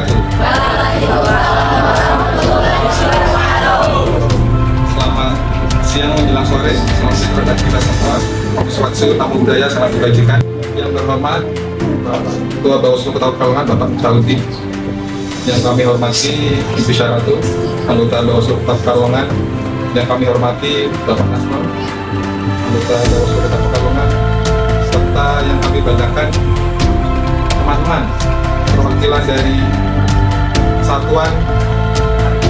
wabarakatuh. Selamat siang menjelang sore, selamat kepada kita semua. Sewaktu tamu budaya sangat dibajikan. Yang terhormat Ketua Bawaslu Kota Pekalongan Bapak Saudi. Yang kami hormati Ibu Syaratu, anggota Bawaslu Kota Pekalongan. Yang kami hormati Bapak Nasmar, anggota Bawaslu Kota Pekalongan, serta yang kami banggakan teman-teman perwakilan dari Satuan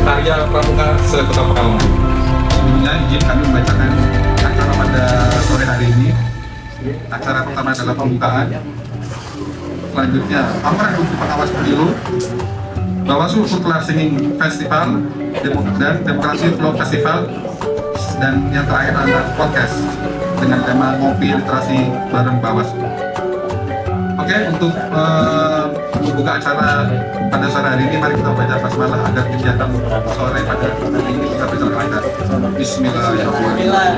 Karya Pramuka se-Kota Pekalongan. Sebelumnya izin kami membacakan acara pada sore hari ini. Acara pertama adalah pembukaan. Selanjutnya pameran untuk pengawas pemilu, Bawaslu Kultural Singing Festival dan Demokrasi Flow Festival, dan yang terakhir adalah podcast dengan tema ngopi literasi bareng Bawaslu. Oke, untuk membuka acara pada sore hari ini, mari kita baca basmalah agar kegiatan sore pada hari ini bisa berjalan lancar. Bismillahirrahmanirrahim.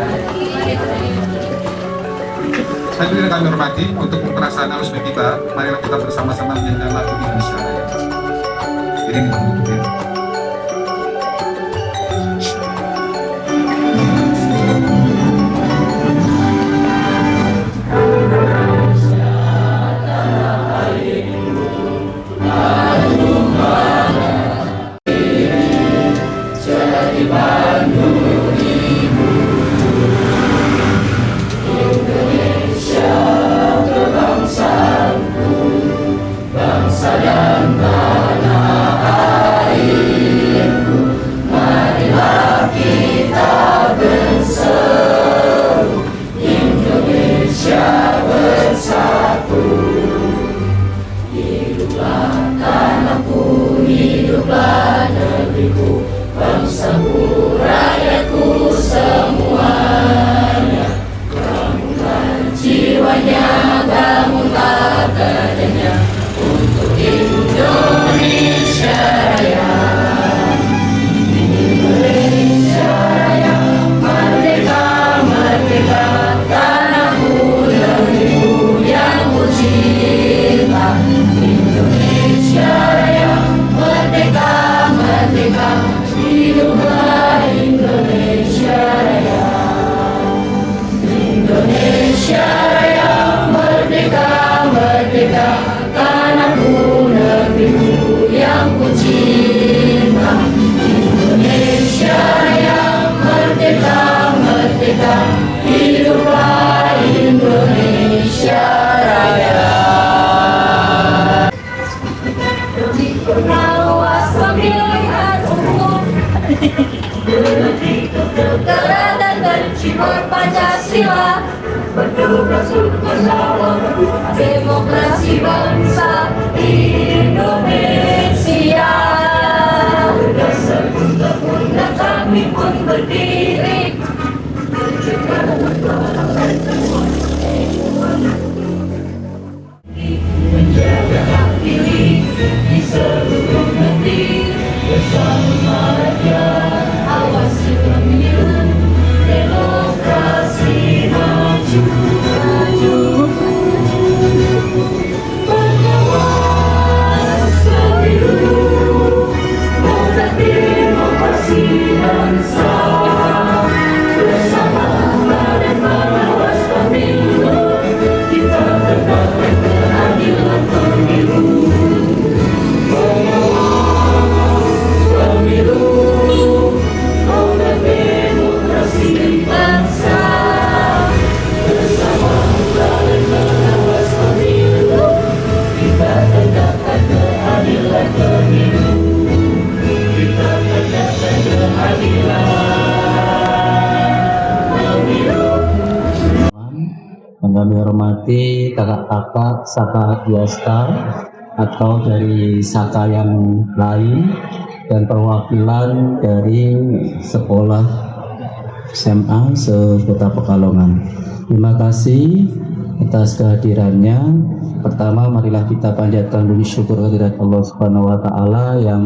Hadirin kami hormati, untuk memperasaan resmi kita, marilah kita bersama-sama menyanyikan lagu Indonesia Raya. Ini mungkin. Pancasila bertugas bersama demokrasi bangsa Indonesia. Berdasar undang-undang kami pun berdiri menjaga hak pilih di seluruh negeri bersama rakyat. Awasi pemilu, demokrasi maju, pengawas pemilu, produk demokrasi bangsa. Bersama dan pengawas pemilu, kita tegakkan keadilan pemilu. Pengawas pemilu, produk demokrasi bangsa. Bersama dan pengawas pemilu, kita tegakkan keadilan pemilu. Kita tegakkan keadilan pemilu. Yang kami hormati kakak-kakak Saka Diasta atau dari Saka yang lain dan perwakilan dari sekolah SMA se-Kota Pekalongan. Terima kasih atas kehadirannya. Pertama, marilah kita panjatkan puji syukur kehadirat Allah Subhanahu wa taala yang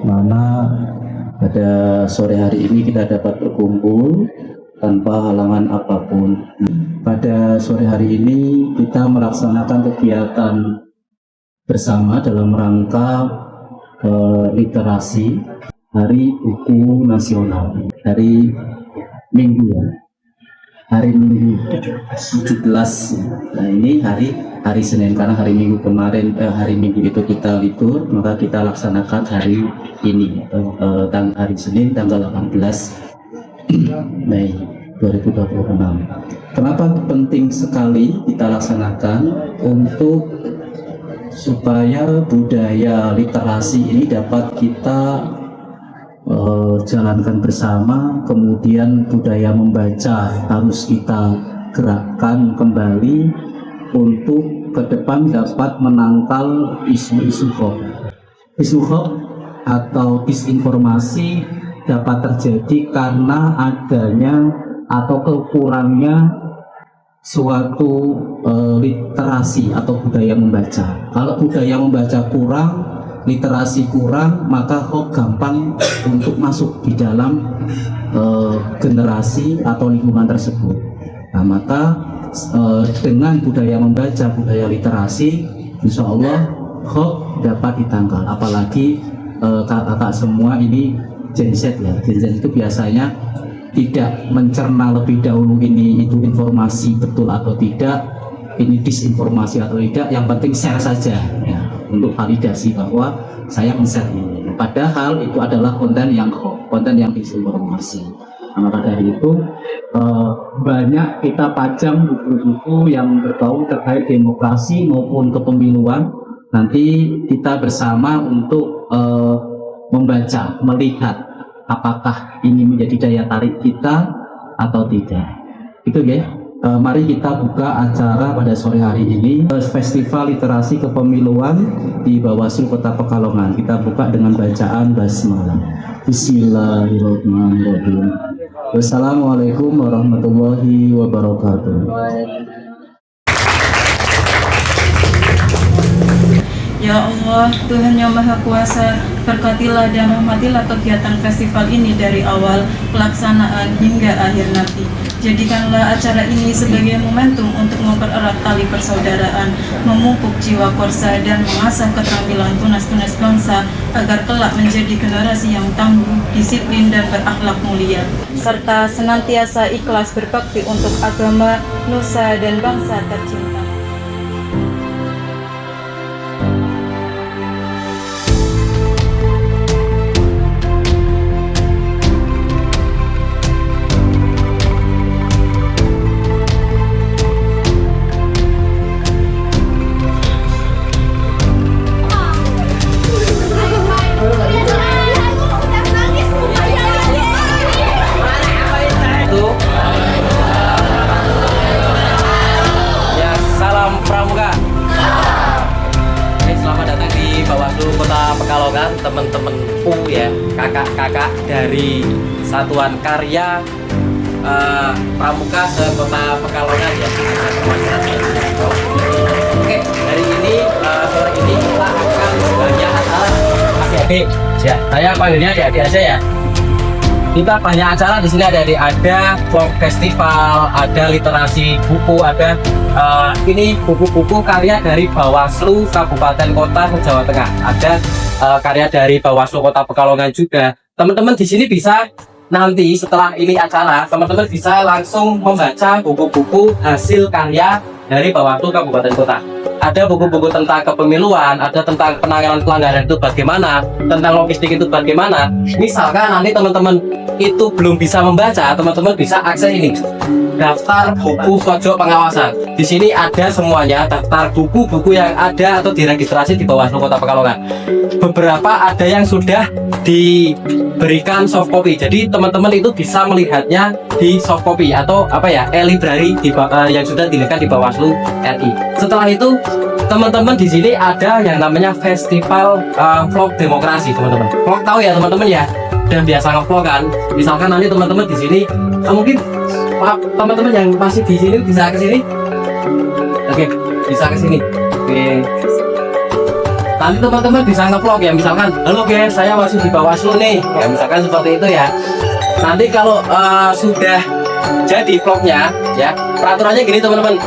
mana pada sore hari ini kita dapat berkumpul tanpa halangan apapun. Pada sore hari ini kita melaksanakan kegiatan bersama dalam rangka literasi, Hari Buku Nasional, hari Minggu ya, hari Minggu 17. Nah ini hari Senin, karena hari Minggu kemarin hari Minggu itu kita libur, maka kita laksanakan hari ini hari Senin tanggal 18 Mei 2026. Kenapa penting sekali kita laksanakan? Untuk supaya budaya literasi ini dapat kita jalankan bersama, kemudian budaya membaca harus kita gerakkan kembali untuk ke depan dapat menangkal isu-isu hoax. Isu hoax atau disinformasi dapat terjadi karena adanya atau kekurangnya suatu literasi atau budaya membaca. Kalau budaya membaca kurang, literasi kurang, maka hoax gampang untuk masuk di dalam generasi atau lingkungan tersebut. Nah, maka dengan budaya membaca, budaya literasi, insya Allah hoax dapat ditangkal. Apalagi kakak semua ini Gen Z ya. Gen Z itu biasanya tidak mencerna lebih dahulu ini itu informasi betul atau tidak, ini disinformasi atau tidak, yang penting share saja ya, untuk validasi bahwa saya men-share ini. Padahal itu adalah konten yang hoax, konten yang disinformasi. Nah, maka dari itu banyak kita pajang buku-buku yang berbau terkait demokrasi maupun kepemiluan. Nanti kita bersama untuk membaca, melihat apakah ini menjadi daya tarik kita atau tidak. Itu ya. Mari kita buka acara pada sore hari ini, Festival Literasi Kepemiluan di Bawaslu Kota Pekalongan. Kita buka dengan bacaan basmalah. Bismillahirrahmanirrahim. Wassalamualaikum warahmatullahi wabarakatuh. Ya Allah, Tuhan yang Maha Kuasa, berkatilah dan rahmatilah kegiatan festival ini dari awal pelaksanaan hingga akhir nanti. Jadikanlah acara ini sebagai momentum untuk mempererat tali persaudaraan, memupuk jiwa korsa dan mengasah keterampilan tunas-tunas bangsa agar kelak menjadi generasi yang tangguh, disiplin dan berakhlak mulia, serta senantiasa ikhlas berbakti untuk agama, nusa dan bangsa tercinta. Teman-teman ya, kakak-kakak dari Satuan Karya Pramuka se-Kota Pekalongan ya. Oke, hari ini sore ini kita akan banyak acara adik-adik ya. Saya panggilnya adik-adik aja ya. Kita banyak acara di sini, ada folk festival, ada literasi buku, ada ini buku-buku karya dari Bawaslu Kabupaten Kota Jawa Tengah, ada karya dari Bawaslu Kota Pekalongan juga. Teman-teman di sini bisa nanti setelah ini acara, teman-teman bisa langsung membaca buku-buku hasil karya dari Bawaslu Kabupaten Kota. Ada buku-buku tentang kepemiluan, ada tentang penanganan pelanggaran itu bagaimana, tentang logistik itu bagaimana. Misalkan nanti teman-teman itu belum bisa membaca, teman-teman bisa akses ini, daftar buku pojok pengawasan. Di sini ada semuanya, daftar buku-buku yang ada atau diregistrasi di Bawaslu Kota Pekalongan. Beberapa ada yang sudah diberikan soft copy, jadi teman-teman itu bisa melihatnya di soft copy atau e-library yang sudah dilihat di Bawaslu RI. Setelah itu teman-teman di sini ada yang namanya festival vlog demokrasi, teman-teman. Vlog tahu ya teman-teman ya, dan biasa ngevlog kan. Misalkan nanti teman-teman di sini mungkin teman-teman yang masih di sini bisa ke sini. Oke, bisa ke sini. Oke. Nanti teman-teman bisa ngevlog ya, misalkan halo guys, saya masih di Bawaslu nih ya, misalkan seperti itu ya. Nanti kalau sudah jadi vlognya ya, peraturannya gini teman-teman,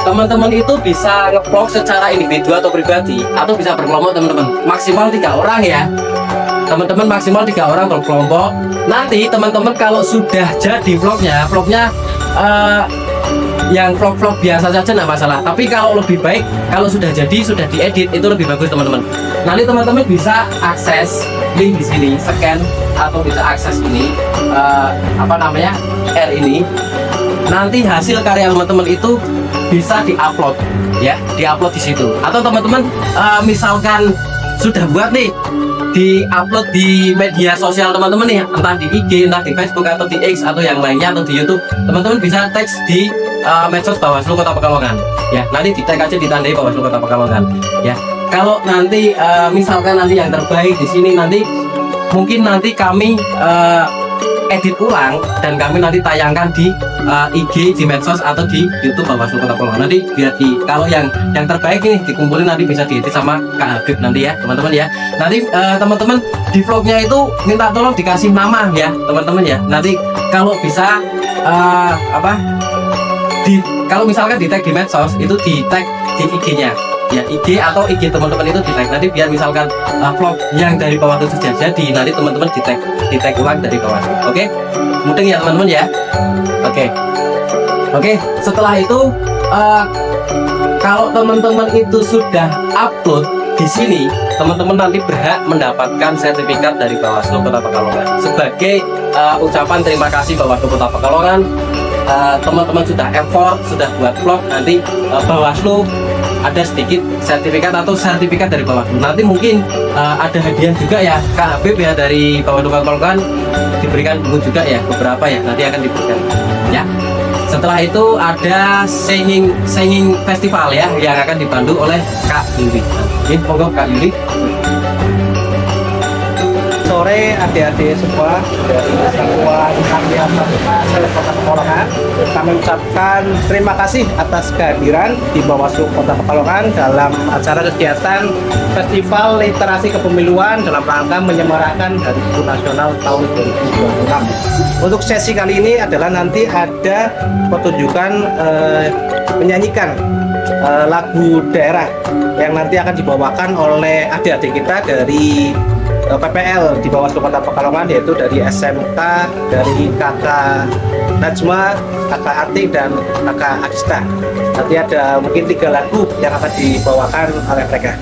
teman-teman itu bisa nge-vlog secara individu atau pribadi, atau bisa berkelompok teman-teman. Maksimal 3 orang ya. Teman-teman maksimal 3 orang berkelompok. Nanti teman-teman kalau sudah jadi vlognya yang vlog biasa saja nggak masalah. Tapi kalau lebih baik kalau sudah jadi, sudah diedit, itu lebih bagus teman-teman. Nanti teman-teman bisa akses link di sini, scan, atau bisa akses ini R ini. Nanti hasil karya teman-teman itu bisa diupload ya, diupload di situ. Atau teman-teman misalkan sudah buat nih, diupload di media sosial teman-teman nih, entah di IG, entah di Facebook, atau di X, atau yang lainnya, atau di YouTube. Teman-teman bisa tag di medsos Bawaslu Kota Pekalongan ya. Nanti di tag aja, ditandai Bawaslu Kota Pekalongan ya. Kalau nanti misalkan nanti yang terbaik di sini, nanti mungkin nanti kami edit ulang dan kami nanti tayangkan di IG, di medsos, atau di YouTube Bawaslu Kota Pekalongan. Nanti biar kalau yang terbaik ini dikumpulin, nanti bisa diedit sama Kak Habib nanti ya teman-teman ya. Nanti teman-teman di vlognya itu minta tolong dikasih nama ya teman-teman ya. Nanti kalau bisa kalau misalkan di tag di medsos itu di tag di IG-nya ya, IG atau IG teman-teman itu di tag. Nanti biar misalkan vlog yang dari Bawaslu sudah jadi, nanti teman-teman di tag ulang dari Bawaslu. Oke, mudeng ya teman-teman ya. Oke, setelah itu kalau teman-teman itu sudah upload di sini, teman-teman nanti berhak mendapatkan sertifikat dari Bawaslu Kota Pekalongan sebagai ucapan terima kasih Bawaslu Kota Pekalongan. Teman-teman sudah effort, sudah buat vlog, nanti Bawaslu ada sedikit sertifikat atau sertifikat dari Bawaslu. Nanti mungkin ada hadiah juga ya Kak Habib ya, dari Bawaslu Kota Pekalongan diberikan buku juga ya, beberapa ya, nanti akan diberikan ya. Setelah itu ada singing festival ya, yang akan dipandu oleh Kak Yuli. Ini monggo Kak Yuli. Sore adik-adik semua dari Satuan Karya Masyarakat Kota Pekalongan, kami ucapkan terima kasih atas kehadiran di Bawaslu Kota Pekalongan dalam acara kegiatan Festival Literasi Kepemiluan dalam rangka menyemarakan Hari Buku Nasional tahun 2026. Untuk sesi kali ini adalah nanti ada pertunjukan menyanyikan lagu daerah yang nanti akan dibawakan oleh adik-adik kita dari PPL di Bawaslu Kota Pekalongan, yaitu dari SMK, dari kakak Najma, kakak Atik, dan kakak Adista. Nanti ada mungkin 3 lagu yang akan dibawakan oleh mereka.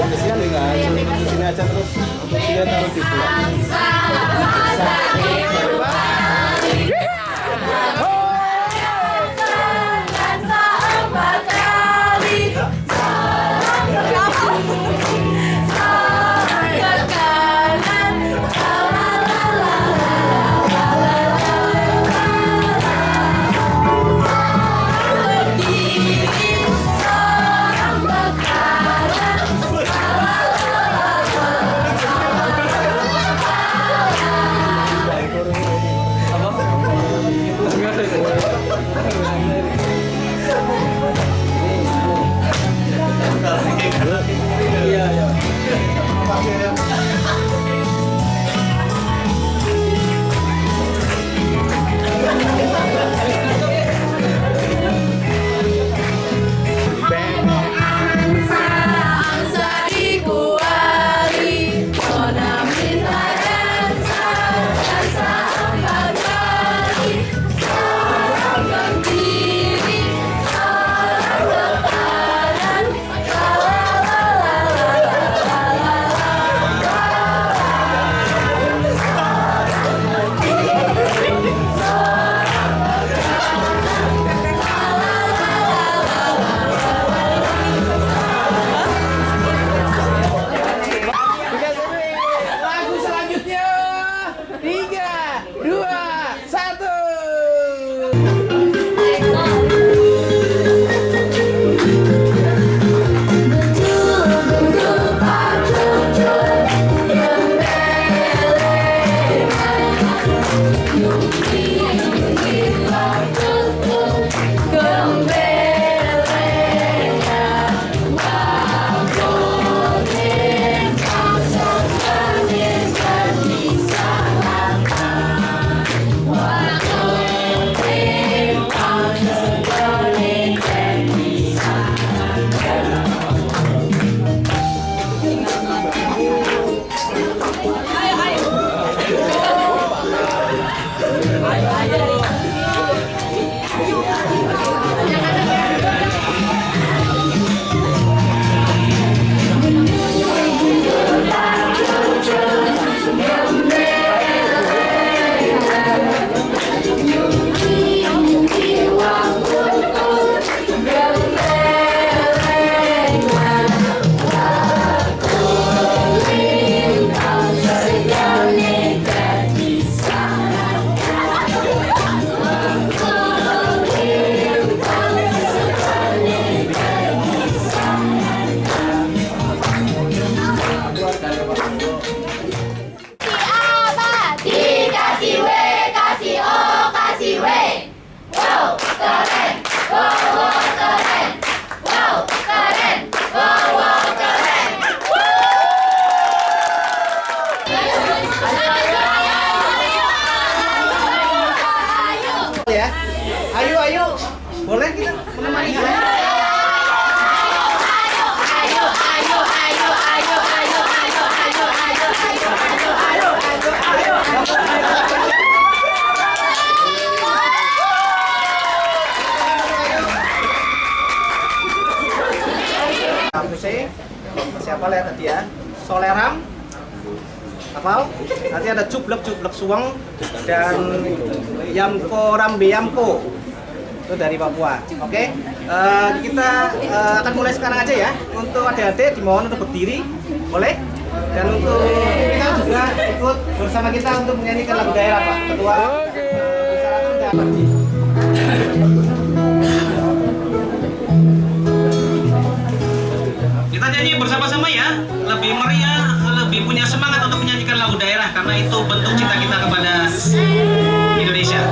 Kesian enggak? Sini aja terus. Dia taruh di belakang. Ya, ayo, boleh kita menemani kalian? Siapa lihat tadi ya? Soleram, hafal? Nanti ada cublek suweng dan yamko rambe yamko itu dari Papua. Oke, kita akan mulai sekarang aja ya. Untuk adik-adik dimohon untuk berdiri, boleh? Dan untuk kita juga ikut bersama kita untuk menyanyikan lagu daerah, Pak Ketua. Kita nyanyi bersama-sama ya, lebih meriah, lebih punya semangat untuk menyanyikan lagu daerah karena itu bentuk cinta kita kepada Indonesia.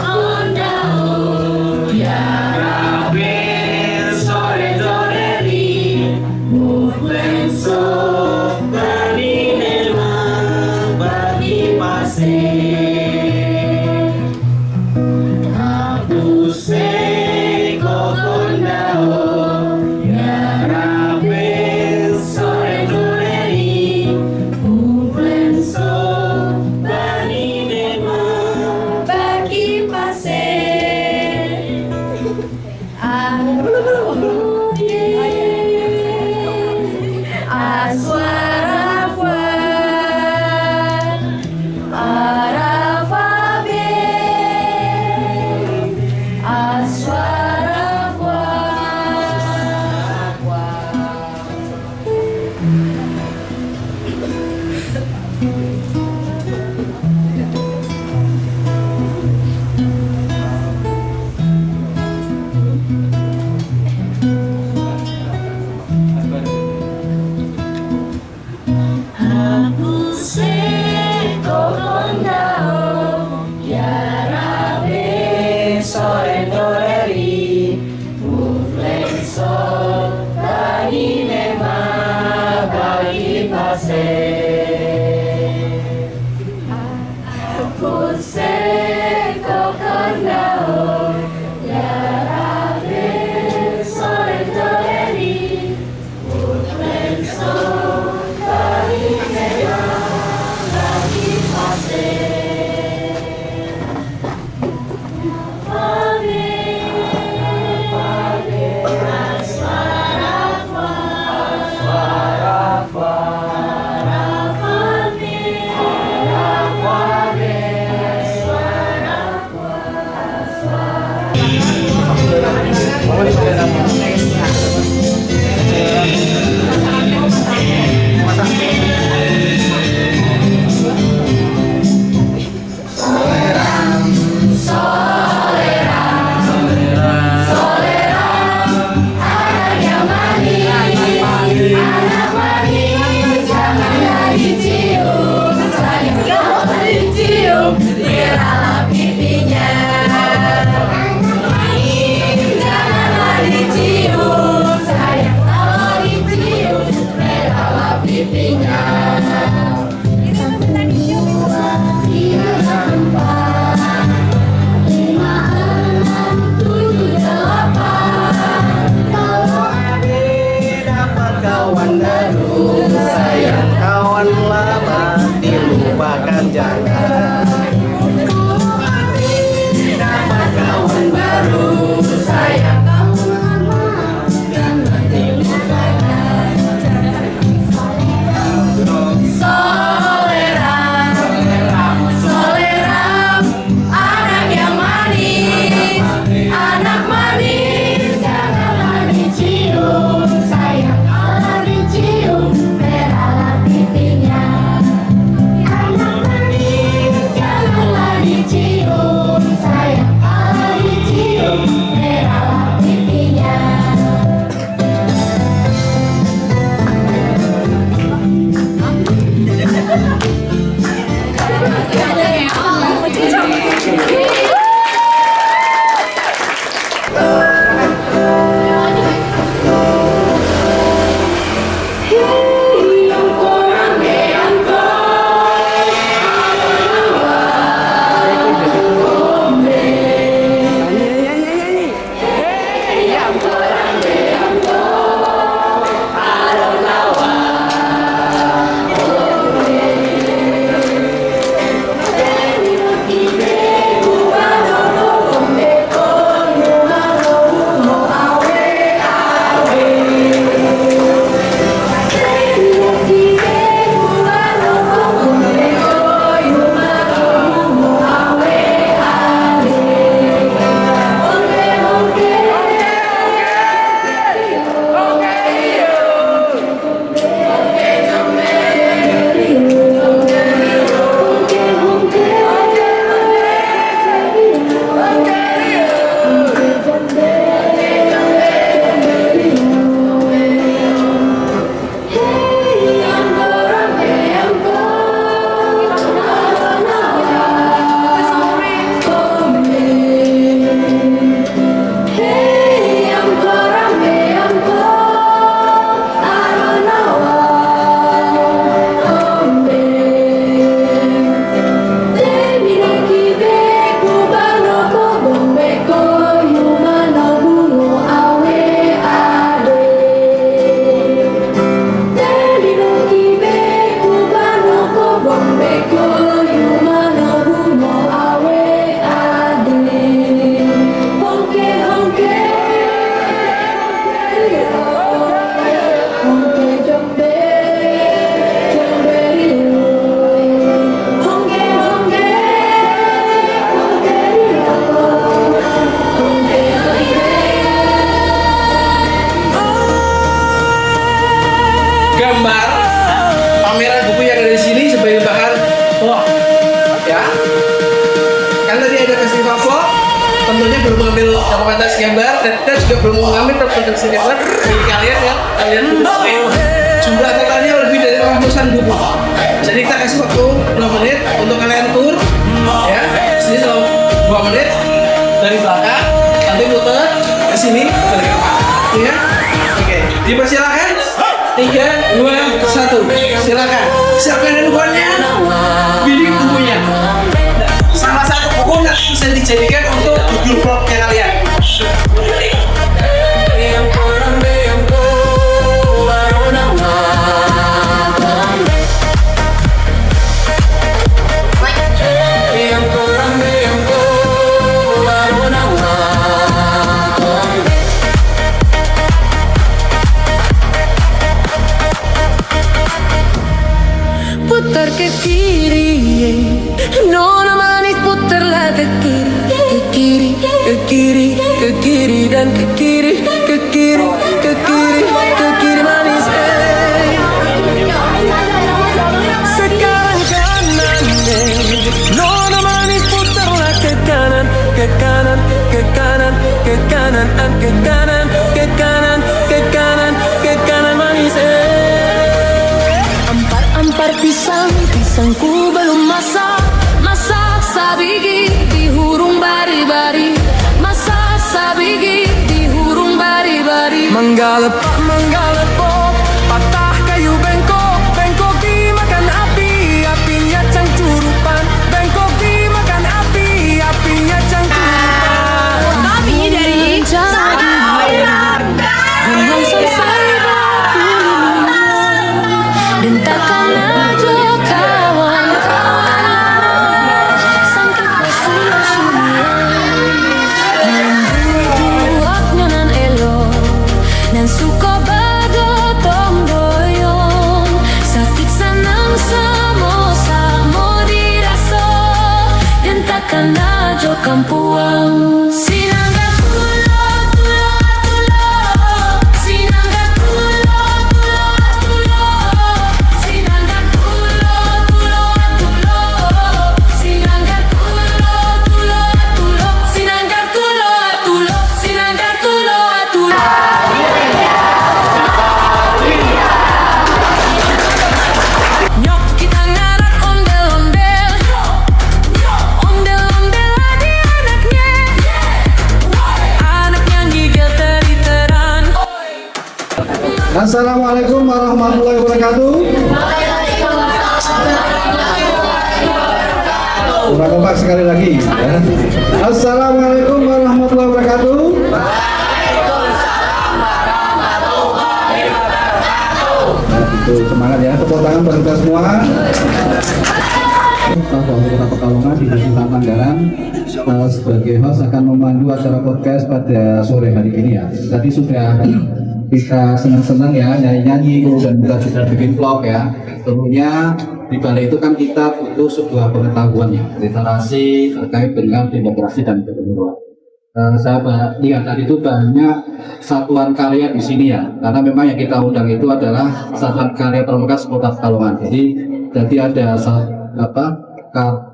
Anak manis pameran buku yang ada di sini sebagai bahan vlog ya. Kan tadi ada festival vlog, tentunya belum mengambil dokumentasi gambar dan kita juga belum mengambil dokumentasi gambar bagi kalian ya, kalian jumlah totalnya lebih dari 80-an buku. Jadi kita kasih waktu 2 menit untuk kalian tur ya. Sini 2 menit dari belakang, nanti muter ke sini balik ke depan ya. Oke, dipersilakan 3, 2, 1 silakan siapkan handphonenya, bidik bukunya. Salah satu buku nanti bisa dijadikan untuk judul vlognya kalian. Putar ke kiri, nona manis putarlah ke kiri, ke kiri, ke kiri, ke kiri dan ke kiri, ke kiri, ke kiri, ke kiri manis. Sekarang kanan, nona manis putarlah ke kanan, ke kanan, ke kanan, ke kanan, ke kanan, ke kanan, ke kanan, ke kanan manis. Ampar pisang, pisangku belum masak, masak sabigi di hurung bari-bari, masak sabigi di hurung bari-bari. Manggalepak, manggalepok, patah kayu bengkok, bengkok dimakan api, apinya cangcurupan, bengkok dimakan api, apinya cangcurupan. Kami dari Gunung selesai dan takkan aja kawan-kawan sangkit sudah-sudah membuatnya nan elok dan suka badotong doyong sakit senang samo-samo diraso dan takkan aja kampuang. Sinangga tulo, tulo, tulo, sinangga tulo, tulo, tulo, sinangga tulo, tulo, tulo, sinangga tulo, tulo, tulo, sinangga tulo, tulo, sinangga tulo, tulo. Nyok kita ngarak ondel-ondel, ondel-ondel adi anaknya, anak yang gigil teriteran. Assalamualaikum warahmatullahi wabarakatuh. Kurang kompak sekali lagi ya. Assalamualaikum warahmatullahi wabarakatuh. Itu semangat ya, tepuk tangan buat kita semua. Bahwa Kota Pekalongan di Desa Manggaran sebagai host akan memandu acara podcast pada sore hari ini ya. Tadi sudah kita senang-senang ya nyanyi-nyanyi, kemudian kita juga bikin vlog ya. Tentunya di balik itu kan kita butuh sebuah pengetahuan ya, literasi terkait dengan demokrasi dan kepemiluan. Saya lihat tadi itu banyak satuan karya di sini ya, karena memang yang kita undang itu adalah Satuan Karya Perumkas Kota Pekalongan. Jadi ada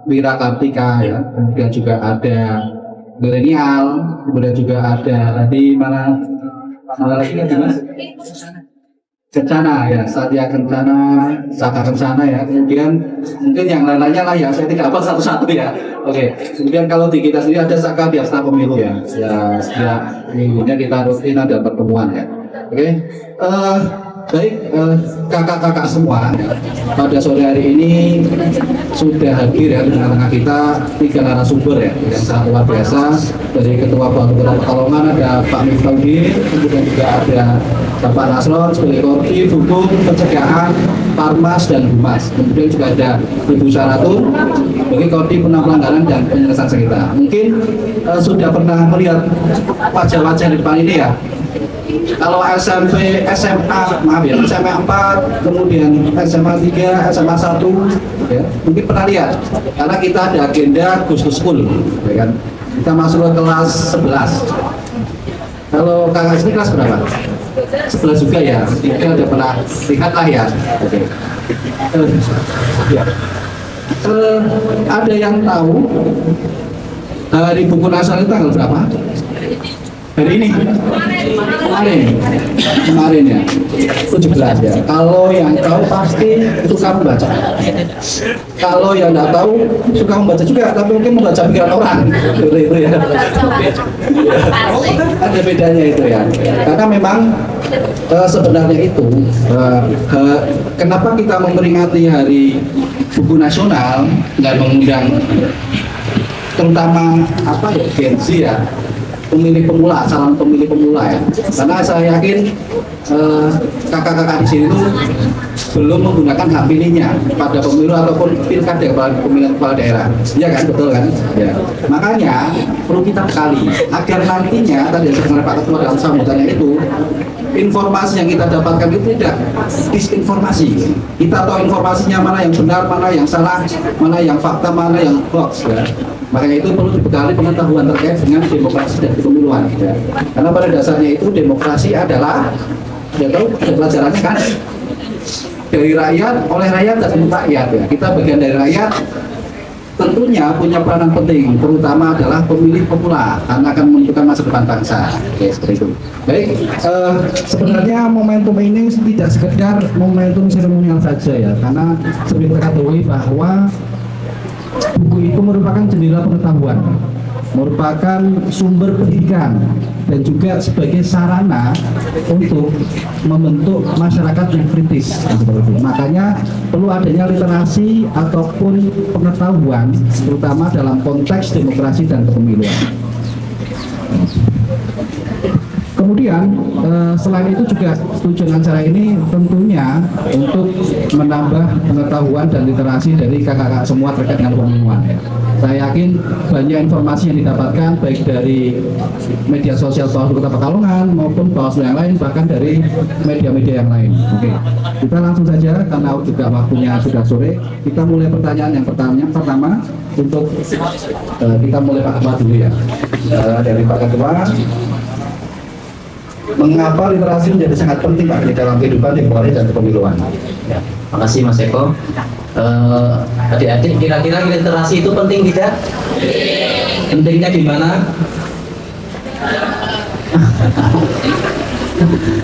Wira Kartika ya, kemudian juga ada milenial, kemudian juga ada tadi mana lagi kan Mas? Kencana ya, Satya Kencana, Saka Kencana ya, kemudian mungkin yang lain-lainnya lah ya, saya tidak hafal satu-satu ya. Oke, kemudian kalau di kita sendiri ada Saka Biasa Pemilu ya, setiap minggunya kita rutin ada pertemuan ya. Oke, baik kakak-kakak semua ya. Pada sore hari ini sudah hadir ya di tengah-tengah kita 3 narasumber ya yang sangat luar biasa. Dari Ketua Bawaslu Kota Pekalongan ada Pak Miftahudin, kemudian juga ada Bapak Nasron sebagai Koordinator Hukum Pencegahan Parmas dan Humas, kemudian juga ada Ibu Saratun sebagai Koordinator Penanggulangan dan Penyelesaian Sengketa. Mungkin sudah pernah melihat wajah-wajah di depan ini ya. Kalau SMP, SMA, maaf ya, SMA 4, kemudian SMA 3, SMA 1 ya, mungkin pernah lihat karena kita ada agenda Ghost to School ya kan? Kita masuk ke kelas 11. Kalau kakak ini kelas berapa? 11 juga ya, kita udah pernah lihat lah ya. Oke. Ya. Ada yang tahu hari buku nasional itu tanggal berapa? Hari ini? Kemarin ya, 17 ya. Kalau yang tahu pasti suka membaca. Kalau yang nggak tahu suka membaca juga, tapi mungkin membaca pikiran orang. Itu ya. Ada bedanya itu ya. Karena memang sebenarnya itu kenapa kita memperingati Hari Buku Nasional dan mengundang terutama Gen Z ya, pemilih pemula, calon pemilih pemula ya. Karena saya yakin kakak-kakak di sini tuh belum menggunakan hak pilihnya pada pemilu ataupun pilkada pemilihan kepala daerah. Iya kan, betul kan? Ya. Makanya perlu kita sekali agar nantinya tadi yang sebenarnya Pak Ketua dalam sambutannya itu informasi yang kita dapatkan itu tidak disinformasi. Kita tahu informasinya mana yang benar, mana yang salah, mana yang fakta, mana yang hoax. Ya. Makanya itu perlu dibekali pengetahuan terkait dengan demokrasi dan kepemiluan. Ya. Karena pada dasarnya itu demokrasi adalah, ya tahu ada pelajarannya kan, dari rakyat, oleh rakyat dan untuk rakyat. Ya. Kita bagian dari rakyat, tentunya punya peranan penting, terutama adalah pemilih pemula karena akan menentukan masa depan bangsa. Oke, seperti itu. Baik, sebenarnya momentum ini tidak sekedar momentum seremonial saja ya, karena seperti kita ketahui bahwa buku itu merupakan jendela pengetahuan, merupakan sumber pendidikan, dan juga sebagai sarana untuk membentuk masyarakat yang kritis. Makanya perlu adanya literasi ataupun pengetahuan, terutama dalam konteks demokrasi dan kepemiluan. Kemudian selain itu juga tujuan acara ini tentunya untuk menambah pengetahuan dan literasi dari kakak-kakak semua terkait dengan pemilihan. Saya yakin banyak informasi yang didapatkan baik dari media sosial Bawaslu Kota Pekalongan maupun Bawaslu yang lain, bahkan dari media-media yang lain. Oke, kita langsung saja karena juga waktunya sudah sore. Kita mulai pertanyaan yang pertama untuk kita mulai Pak Ketua dulu ya. Dari Pak Ketua. Mengapa literasi menjadi sangat penting Pak di dalam kehidupan demokrasi dan kepemiluan? Ya, makasih Mas Eko. Adik-adik, kira-kira literasi itu penting tidak? Pentingnya di mana?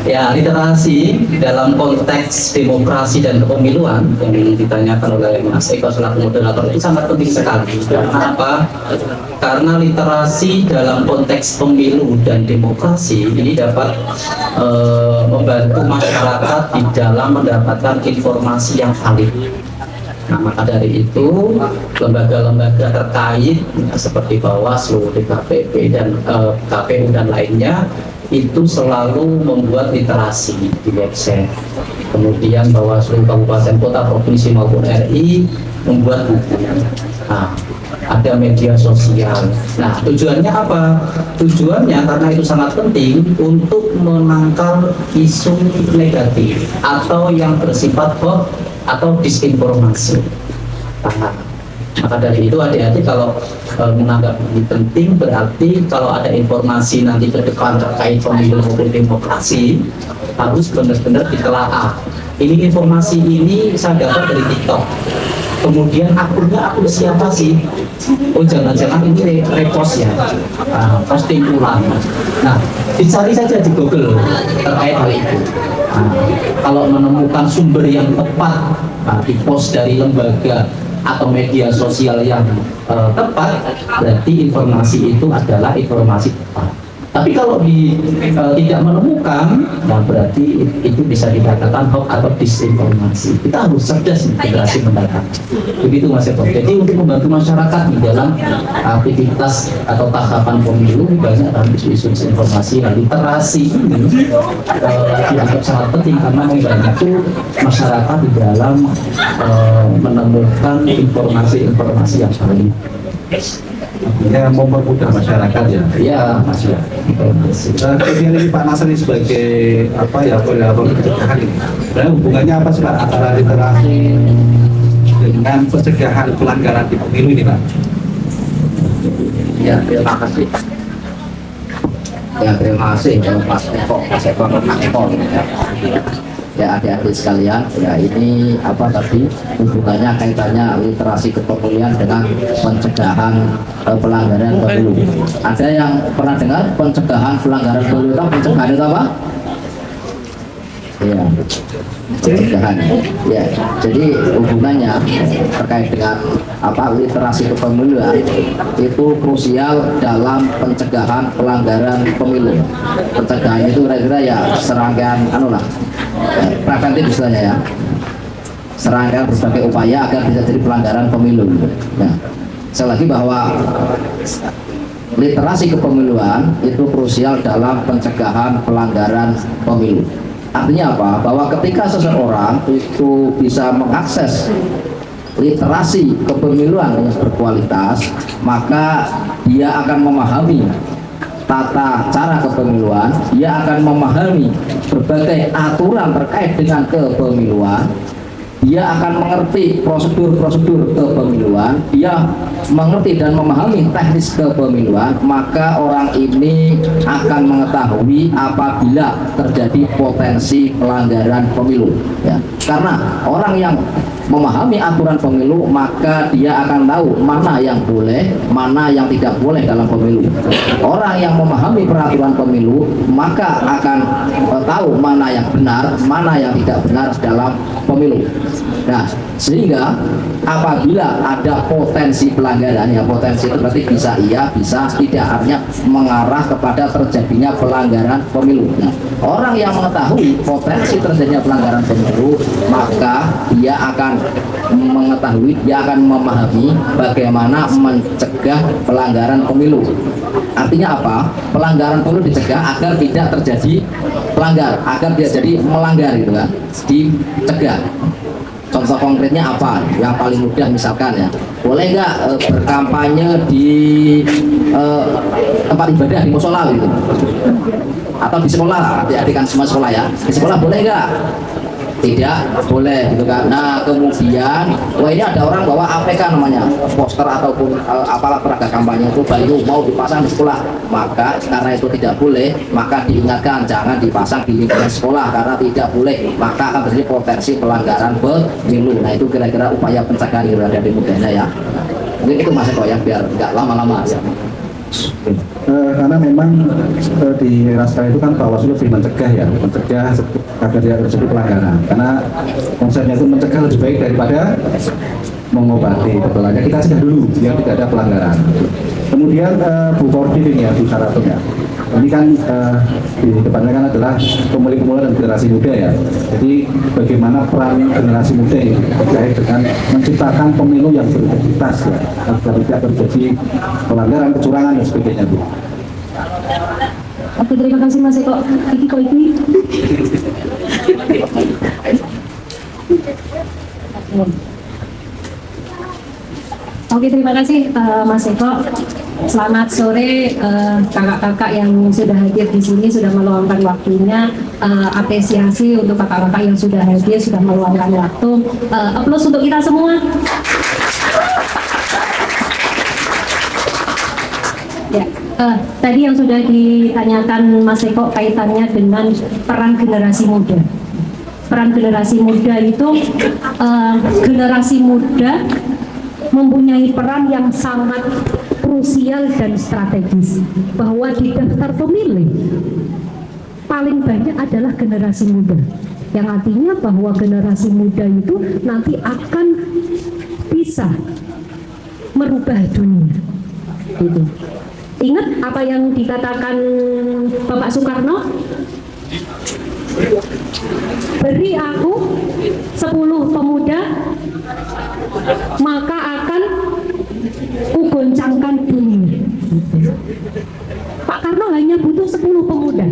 Ya, literasi dalam konteks demokrasi dan kepemiluan yang ditanyakan oleh Mas Eko selaku moderator itu sangat penting sekali. Karena apa? Karena literasi dalam konteks pemilu dan demokrasi ini dapat membantu masyarakat di dalam mendapatkan informasi yang valid. Nah, maka dari itu lembaga-lembaga terkait seperti Bawaslu, DKPP dan KPU dan lainnya itu selalu membuat literasi di website. Kemudian Bawaslu Kabupaten Kota Provinsi maupun RI membuat buku. Nah, ada media sosial. Nah, tujuannya apa? Tujuannya karena itu sangat penting untuk menangkal isu negatif atau yang bersifat hoax atau disinformasi. Nah, maka dari itu adik-adik kalau menganggap ini penting, berarti kalau ada informasi nanti ke depan terkait pemilu maupun demokrasi harus benar-benar ditelaah. Ini informasi ini saya dapat dari TikTok. Kemudian akunnya akun siapa sih? Oh, jangan-jangan ini repost ya, posting ulang. Nah, dicari saja di Google terkait hal itu. Kalau menemukan sumber yang tepat, di post dari lembaga atau media sosial yang tepat, berarti informasi itu adalah informasi tepat. Tapi kalau tidak menemukan, nah berarti itu bisa dikatakan hoax atau disinformasi. Kita harus cerdas generasi mendatang. Begitu Mas Eko. Jadi untuk membantu masyarakat di dalam aktivitas atau tahapan pemilu banyak isu-isu informasi dan literasi ini dianggap sangat penting karena membantu masyarakat di dalam menemukan informasi-informasi yang valid. Ya, mempermudah masyarakat ya. Iya, Mas ya. Kemudian ini Pak Nasri sebagai koordinator pencegahan ini. Sebenarnya hubungannya apa sih Pak antara literasi dengan pencegahan pelanggaran di pemilu ini Pak? Ya, terima kasih. Ya, terima kasih Mas Eko, Mas Eko. ya adik-adik sekalian, ya ini apa tadi hubungannya kaitannya literasi kepemilian dengan pencegahan pelanggaran pemilu. Ada yang pernah dengar pencegahan pelanggaran pemilu itu pencegahan itu apa? Ya, pencegahan. Ya, jadi hubungannya terkait dengan apa literasi kepemiluan itu krusial dalam pencegahan pelanggaran pemilu. Pencegahan itu kira-kira ya serangkaian preventif istilahnya ya. Serangkaian berbagai upaya agar bisa jadi pelanggaran pemilu. Nah, sekali lagi bahwa literasi kepemiluan itu krusial dalam pencegahan pelanggaran pemilu. Artinya apa? Bahwa ketika seseorang itu bisa mengakses literasi kepemiluan yang berkualitas, maka dia akan memahami tata cara kepemiluan, dia akan memahami berbagai aturan terkait dengan kepemiluan, dia akan mengerti prosedur-prosedur kepemiluan, dia mengerti dan memahami teknis kepemiluan, maka orang ini akan mengetahui apabila terjadi potensi pelanggaran pemilu ya. Karena orang yang memahami aturan pemilu, maka dia akan tahu mana yang boleh, mana yang tidak boleh dalam pemilu. Orang yang memahami peraturan pemilu, maka akan tahu mana yang benar, mana yang tidak benar dalam pemilu. Nah, sehingga apabila ada potensi pelanggaran, ya potensi itu berarti bisa iya, bisa tidak, artinya mengarah kepada terjadinya pelanggaran pemilu. Nah, orang yang mengetahui potensi terjadinya pelanggaran pemilu, maka dia akan mengetahui, dia akan memahami bagaimana mencegah pelanggaran pemilu. Artinya apa? Pelanggaran pemilu dicegah agar tidak terjadi pelanggar, agar tidak jadi melanggar gitu kan, dicegah. Contoh konkretnya apa? Yang paling mudah misalkan ya, boleh nggak berkampanye di tempat ibadah di musola gitu, atau di sekolah, adik-adik kan semua sekolah ya, di sekolah boleh nggak? Tidak boleh gitu kan. Nah kemudian, wah ini ada orang bawa APK namanya, poster ataupun apalah peragam kampanye itu bayu mau dipasang di sekolah, maka karena itu tidak boleh, maka diingatkan jangan dipasang di lingkungan sekolah karena tidak boleh, maka akan terjadi potensi pelanggaran pemilu. Nah itu kira-kira upaya pencegahan dari mudahnya ya. Mungkin itu Mas Eko ya, biar nggak lama-lama ya. Karena memang di Raskara itu kan Bawaslu lebih mencegah ya, mencegah agar tidak terjadi pelanggaran. Karena konsepnya itu mencegah lebih baik daripada mengobati. Betulnya kita cegah dulu biar tidak ada pelanggaran. Kemudian Bu Koordin ya, Bu Saratum ya. Ini kan di depannya kan adalah pemula dan generasi muda ya. Jadi bagaimana peran generasi muda ini terkait dengan menciptakan pemilu yang berintegritas ya, agar tidak terjadi pelanggaran, kecurangan dan sebagainya Bu. Oke, terima kasih Mas Eko. Iki. Oke, terima kasih Mas Eko. Selamat sore kakak-kakak yang sudah hadir di sini, sudah meluangkan waktunya. Apresiasi untuk kakak-kakak yang sudah hadir, sudah meluangkan waktu. Aplaus untuk kita semua. Ya, tadi yang sudah ditanyakan Mas Eko kaitannya dengan peran generasi muda. Peran generasi muda itu, generasi muda mempunyai peran yang sangat krusial dan strategis, bahwa di daftar pemilih paling banyak adalah generasi muda, yang artinya bahwa generasi muda itu nanti akan bisa merubah dunia gitu. Ingat apa yang dikatakan Bapak Soekarno, beri aku 10 pemuda maka akan kugoncangkan dunia. Pak Karno hanya butuh 10 pemuda.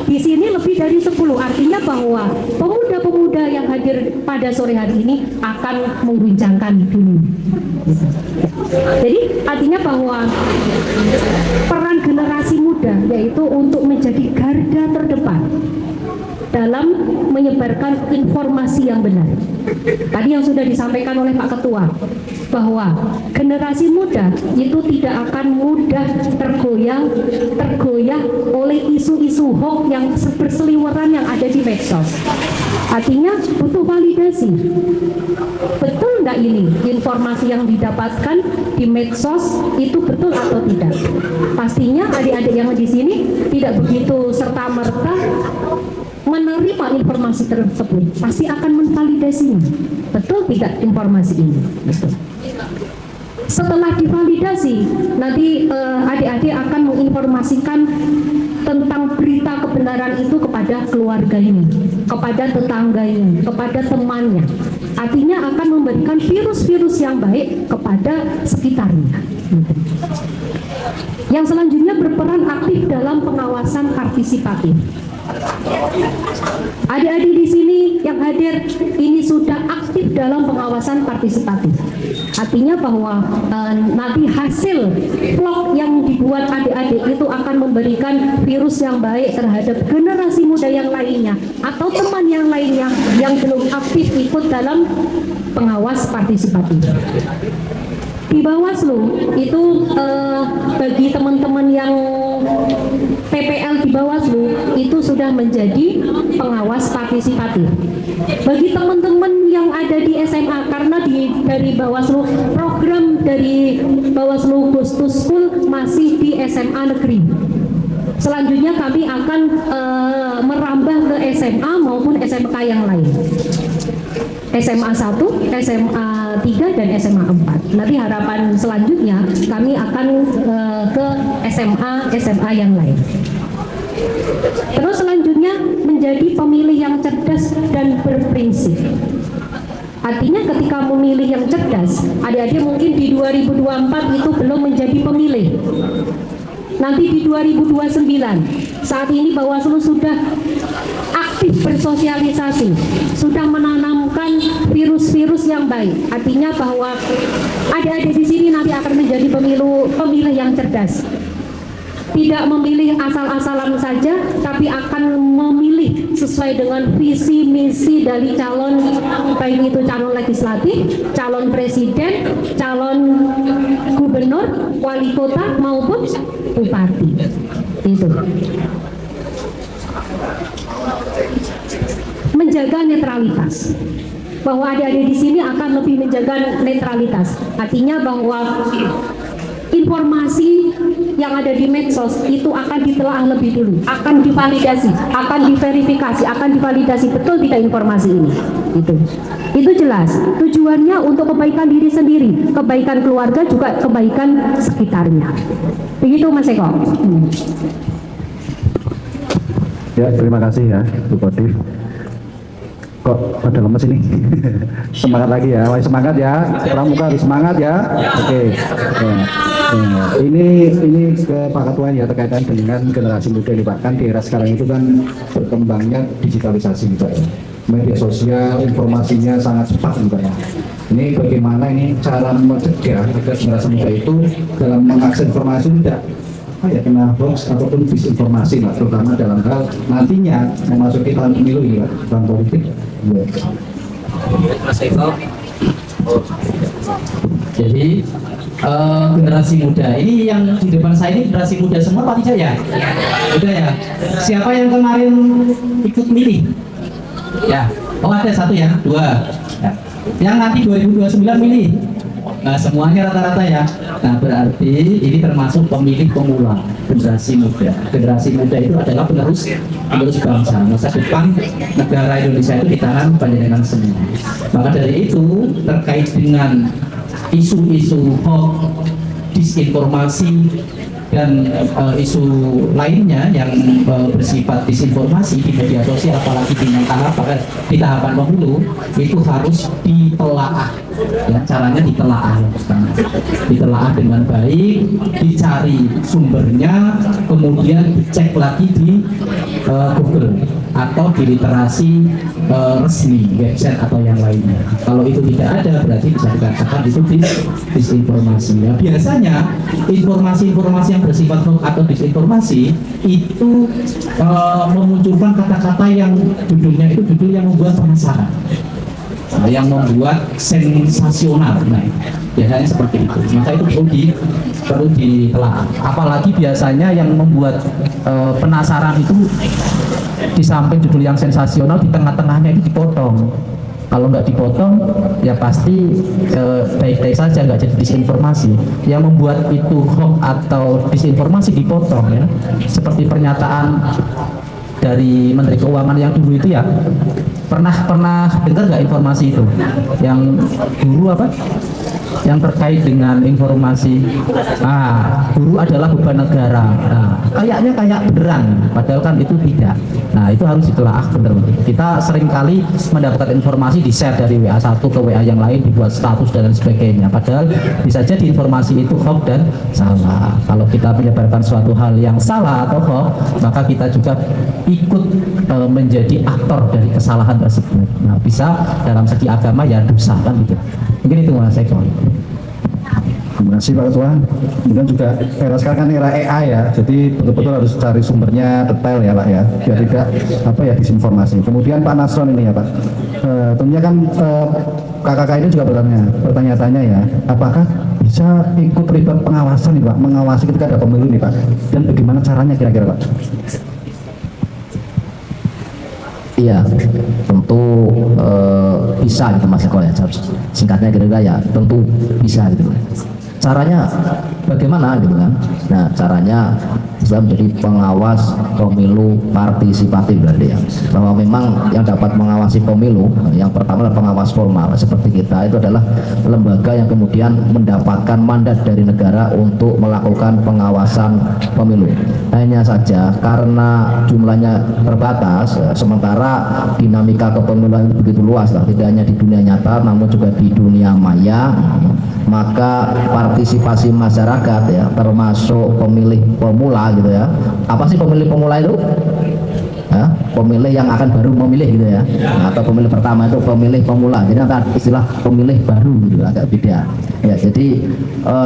Di sini lebih dari 10, artinya bahwa pemuda-pemuda yang hadir pada sore hari ini akan mengguncangkan dunia. Jadi artinya bahwa peran generasi muda yaitu untuk menjadi garda terdepan dalam menyebarkan informasi yang benar. Tadi yang sudah disampaikan oleh Pak Ketua, bahwa generasi muda itu tidak akan mudah tergoyah oleh isu-isu hoax yang berseliweran yang ada di medsos. Artinya butuh validasi. Betul nggak ini informasi yang didapatkan di medsos itu betul atau tidak? Pastinya adik-adik yang di sini tidak begitu serta-merta menerima informasi tersebut, pasti akan memvalidasinya. Betul tidak informasi ini? Betul. Setelah divalidasi, nanti adik-adik akan menginformasikan tentang berita kebenaran itu kepada keluarganya, kepada tetangganya, kepada temannya. Artinya akan memberikan virus-virus yang baik kepada sekitarnya. Yang selanjutnya berperan aktif dalam pengawasan partisipatif. Adik-adik di sini yang hadir ini sudah aktif dalam pengawasan partisipatif. Artinya bahwa nanti hasil vlog yang dibuat adik-adik itu akan memberikan virus yang baik terhadap generasi muda yang lainnya atau teman yang lainnya yang belum aktif ikut dalam pengawas partisipatif. Di Bawaslu itu bagi teman-teman yang PPL di Bawaslu itu sudah menjadi pengawas partisipatif. Bagi teman-teman yang ada di SMA, karena dari Bawaslu, program dari Bawaslu Goes to School masih di SMA negeri. Selanjutnya kami akan merambah ke SMA maupun SMK yang lain. SMA 1, SMA 3, dan SMA 4. Nanti harapan selanjutnya kami akan ke SMA yang lain. Terus selanjutnya menjadi pemilih yang cerdas dan berprinsip. Artinya ketika memilih yang cerdas, adik-adik mungkin di 2024 itu belum menjadi pemilih. Nanti di 2029, saat ini Bawaslu sudah aktif bersosialisasi, sudah menanamkan virus-virus yang baik. Artinya bahwa adik-adik di sini nanti akan menjadi pemilih yang cerdas. Tidak memilih asal-asalan saja, tapi akan memilih sesuai dengan visi misi dari calon, baik itu calon legislatif, calon presiden, calon gubernur, wali kota maupun bupati. Itu. Menjaga netralitas. Bahwa adik-adik di sini akan lebih menjaga netralitas. Artinya bahwa informasi yang ada di medsos itu akan ditelaah lebih dulu, akan divalidasi, akan diverifikasi, akan divalidasi betul tidak informasi ini. Itu jelas. Tujuannya untuk kebaikan diri sendiri, kebaikan keluarga, juga kebaikan sekitarnya. Begitu Mas Eko. Ya, terima kasih ya, Bu Kodir. Kok pada lemes ini? Semangat lagi ya, semangat ya. Pramuka harus semangat ya. Oke. Ini ke Pak Ketua ya, terkaitan dengan generasi muda ini, bahkan di era sekarang itu kan berkembangnya digitalisasi juga ya. Media sosial, informasinya sangat cepat juga ya. Ini bagaimana ini cara mencegah agar generasi muda itu dalam mengakses informasi tidak kena hoax ataupun disinformasi, lah, terutama dalam hal nantinya memasuki tahun pemilu ya, tahun politik. Ya. Mas Eko. Jadi generasi muda ini yang di depan saya ini generasi muda semua Pak tidak ya? Udah ya. Siapa yang kemarin ikut milih? Ya. Oh ada satu ya, dua. Ya. Yang nanti 2029 milih. Nah, semuanya rata-rata ya. Nah, berarti ini termasuk pemilih pemula, generasi muda. Generasi muda itu adalah penerus bangsa. Masa depan negara Indonesia itu di tangan panjenengan semua. Maka dari itu, terkait dengan isu-isu hoax, disinformasi, dan isu lainnya yang bersifat disinformasi di media sosial, apalagi di tahapan pemilu, itu harus ditelaah. Ya, caranya ditelaah dengan baik, dicari sumbernya, kemudian dicek lagi di Google. atau di literasi resmi website atau yang lainnya. Kalau itu tidak ada, berarti bisa dikatakan itu disinformasi. Ya, biasanya informasi-informasi yang bersifat hoax atau disinformasi itu memunculkan kata-kata yang judulnya itu judul yang membuat penasaran, yang membuat sensasional. Nah, biasanya seperti itu. Maka itu perlu ditelaah. Apalagi biasanya yang membuat penasaran itu di samping judul yang sensasional, di tengah-tengahnya itu dipotong. Kalau nggak dipotong, ya pasti baik-baik saja, nggak jadi disinformasi. Yang membuat itu hoax atau disinformasi dipotong, ya. Seperti pernyataan dari Menteri Keuangan yang dulu itu ya. Pernah dengar nggak informasi itu? Yang dulu apa? Yang terkait dengan informasi, guru adalah beban negara. Nah, kayaknya kayak beneran, padahal kan itu tidak. Nah, itu harus ditelaah benar. Kita seringkali mendapatkan informasi di share dari WA1 ke WA yang lain, dibuat status dan sebagainya. Padahal bisa jadi informasi itu hoax dan salah. Kalau kita menyebarkan suatu hal yang salah atau hoax, maka kita juga ikut menjadi aktor dari kesalahan tersebut. Nah, bisa dalam segi agama ya dosa kan gitu. Mungkin itu Mas Eko. Terima kasih Pak Ketua. Kemudian juga era sekarang kan era AI ya, jadi betul-betul harus cari sumbernya detail ya Pak ya, biar tidak disinformasi. Kemudian Pak Nasron ini ya Pak, tentunya kan KKK ini juga bertanya-tanya ya, apakah bisa ikut terlibat pengawasan nih Pak, mengawasi ketika ada pemilu nih Pak, dan bagaimana caranya kira-kira Pak? Iya, tentu bisa gitu Mas Eko ya. Singkatnya kira-kira ya tentu bisa gitu. Caranya bagaimana gitu kan? Nah, caranya bisa menjadi pengawas pemilu partisipatif berarti ya. Bahwa memang yang dapat mengawasi pemilu, yang pertama adalah pengawas formal seperti kita itu adalah lembaga yang kemudian mendapatkan mandat dari negara untuk melakukan pengawasan pemilu. Hanya saja karena jumlahnya terbatas, sementara dinamika kepemiluan begitu luas lah, tidak hanya di dunia nyata namun juga di dunia maya, maka partisipasi masyarakat ya, termasuk pemilih pemula gitu ya. Apa sih pemilih pemula itu? Ya, pemilih yang akan baru memilih gitu ya. Nah, atau pemilih pertama itu pemilih pemula. Jadi ada istilah pemilih baru gitu, agak beda. Ya, jadi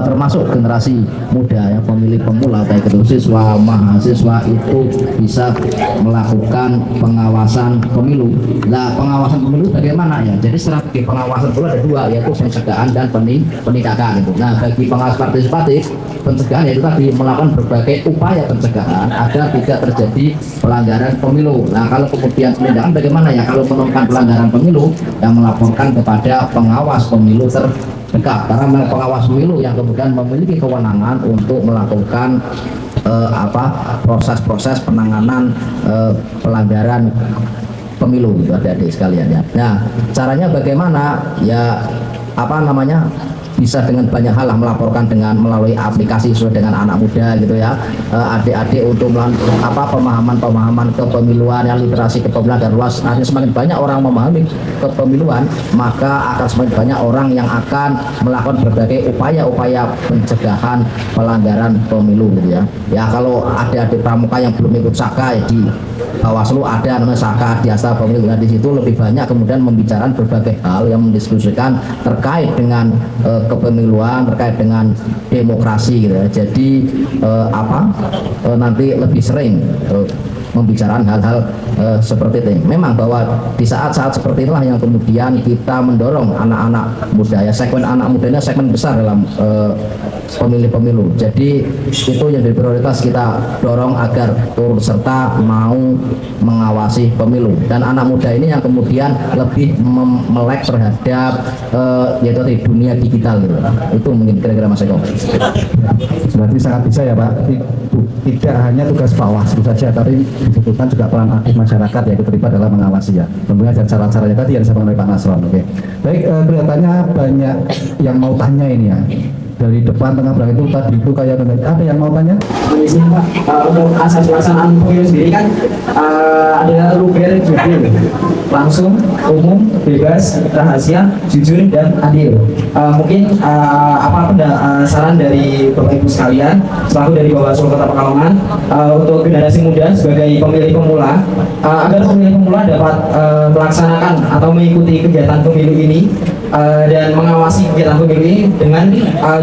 termasuk generasi muda ya, pemilih pemula baik itu siswa, mahasiswa itu bisa melakukan pengawasan pemilu. Nah, pengawasan pemilu bagaimana ya? Jadi strategi pengawasan pemilu ada dua, yaitu pencegahan dan penindakan gitu. Nah, bagi pengawas partisipatif, pencegahan yaitu tadi melakukan berbagai upaya pencegahan agar tidak terjadi pelanggaran pemilu. Nah, kalau kemudian penindakan bagaimana ya? Kalau menemukan pelanggaran pemilu, yang melaporkan kepada pengawas pemilu terdekat, karena pengawas pemilu yang kemudian memiliki kewenangan untuk melakukan proses-proses penanganan pelanggaran pemilu gitu adik-adik sekalian ya. Nah, caranya bagaimana ya? Bisa dengan banyak hal lah, melaporkan dengan melalui aplikasi sesuai dengan anak muda gitu ya, adik-adik untuk pemahaman kepemiluan, yang literasi kepemiluan dan luas. Artinya semakin banyak orang memahami kepemiluan, maka akan semakin banyak orang yang akan melakukan berbagai upaya-upaya pencegahan pelanggaran pemilu gitu ya. Ya, kalau adik-adik pramuka yang belum ikut Saka ya, di Bawaslu ada namanya Saka Diasta Pemilu. Nah, di situ lebih banyak kemudian membicarakan berbagai hal yang mendiskusikan terkait dengan kepemiluan, terkait dengan demokrasi gitu ya. Jadi nanti lebih sering membicarakan hal-hal seperti itu. Memang bahwa di saat-saat seperti itulah yang kemudian kita mendorong anak-anak muda ya, segmen anak mudanya segmen besar dalam pemilih pemilu. Jadi itu yang jadi prioritas kita dorong agar turut serta mau mengawasi pemilu. Dan anak muda ini yang kemudian lebih melek terhadap yaitu di dunia digital gitu. Itu mungkin kira-kira Mas Eko. Berarti sangat bisa ya Pak. Tidak hanya tugas Bawaslu saja, tapi dibutuhkan juga peran aktif masyarakat yang terlibat dalam mengawasi ya. Tentunya ada cara-caranya tadi yang disampaikan oleh Pak Nasron. Oke. Baik, kelihatannya banyak yang mau tanya ini ya. Dari depan, tengah, belakang itu tadi itu kayak ada yang mau tanya? Ini Pak, untuk asas pelaksanaan pemilu sendiri kan ada luber jujur, langsung, umum, bebas, rahasia, jujur dan adil. Mungkin saran dari Bapak Ibu sekalian selaku dari Bawaslu Kota Pekalongan untuk generasi muda sebagai pemilih pemula, agar pemilih pemula dapat melaksanakan atau mengikuti kegiatan pemilu ini dan mengawasi kegiatan pemilu ini dengan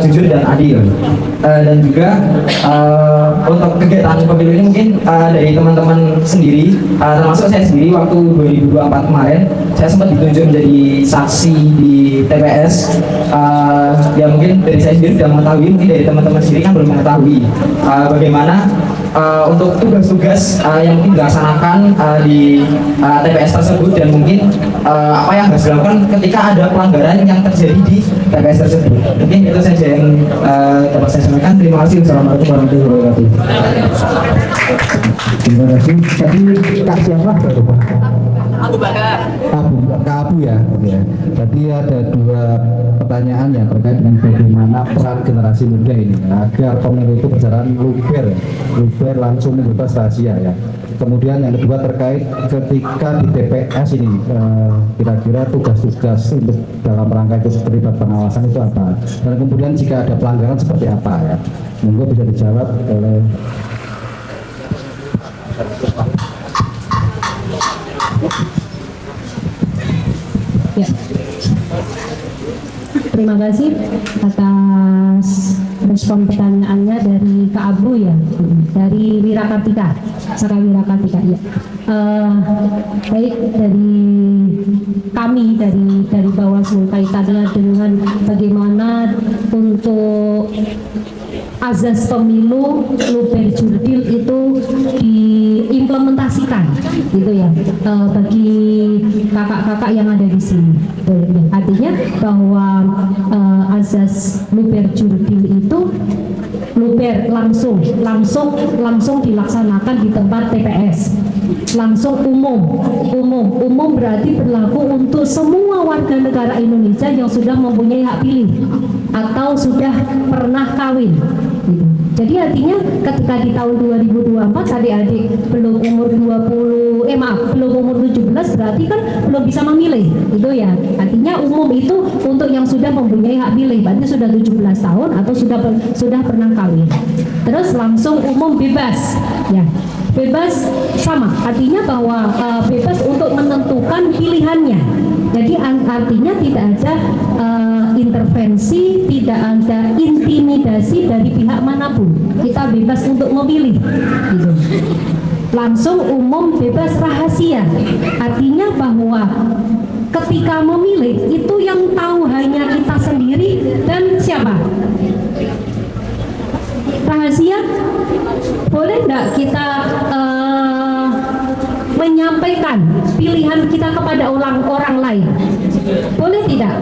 jujur dan adil. Dan juga untuk kegiatan pemilu ini mungkin dari teman-teman sendiri, termasuk saya sendiri waktu 2024 kemarin saya sempat ditunjuk menjadi saksi di TPS. Ya mungkin dari saya sendiri sudah mengetahui, mungkin dari teman-teman sendiri kan belum mengetahui bagaimana untuk tugas-tugas yang mungkin dilaksanakan di TPS tersebut, dan mungkin apa yang harus dilakukan ketika ada pelanggaran yang terjadi di TPS tersebut. Mungkin itu saja yang dapat saya sampaikan. Terima kasih. Assalamualaikum warahmatullahi wabarakatuh. Terima kasih. Tadi Kak siapa? Abu Bakar. Kak Abu ya. Oke. Tadi ada 2 pertanyaan yang terkait dengan bagaimana peran generasi muda ini agar pemilu itu berjalan luber langsung bebas rahasia ya. Kemudian yang kedua terkait ketika di TPS ini kira-kira tugas-tugas untuk dalam rangka itu terlibat pengawasan itu apa? Dan kemudian jika ada pelanggaran seperti apa ya? Monggo bisa dijawab oleh Ya. Terima kasih atas respon pertanyaannya dari Kak Abu ya, dari Wirakartika, Saka Wirakartika ya. Baik, dari kami dari Bawaslu kaitannya dengan bagaimana untuk azas pemilu luber jurdil itu diimplementasikan gitu ya, bagi kakak-kakak yang ada di sini. Artinya bahwa azas luber jurdil itu luber langsung dilaksanakan di tempat TPS, langsung umum berarti berlaku untuk semua warga negara Indonesia yang sudah mempunyai hak pilih atau sudah pernah kawin. Jadi artinya ketika di tahun 2024 adik-adik belum umur 17 berarti kan belum bisa memilih, gitu ya. Artinya umum itu untuk yang sudah mempunyai hak pilih, berarti sudah 17 tahun atau sudah pernah kawin. Terus langsung umum bebas, ya. Bebas sama, artinya bahwa bebas untuk menentukan pilihannya. Jadi artinya tidak ada intervensi, tidak ada intimidasi dari pihak manapun. Kita bebas untuk memilih, gitu. Langsung umum bebas rahasia. Artinya bahwa ketika memilih itu yang tahu hanya kita sendiri dan siapa? Rahasia. Boleh enggak kita menyampaikan pilihan kita kepada orang lain? Boleh tidak?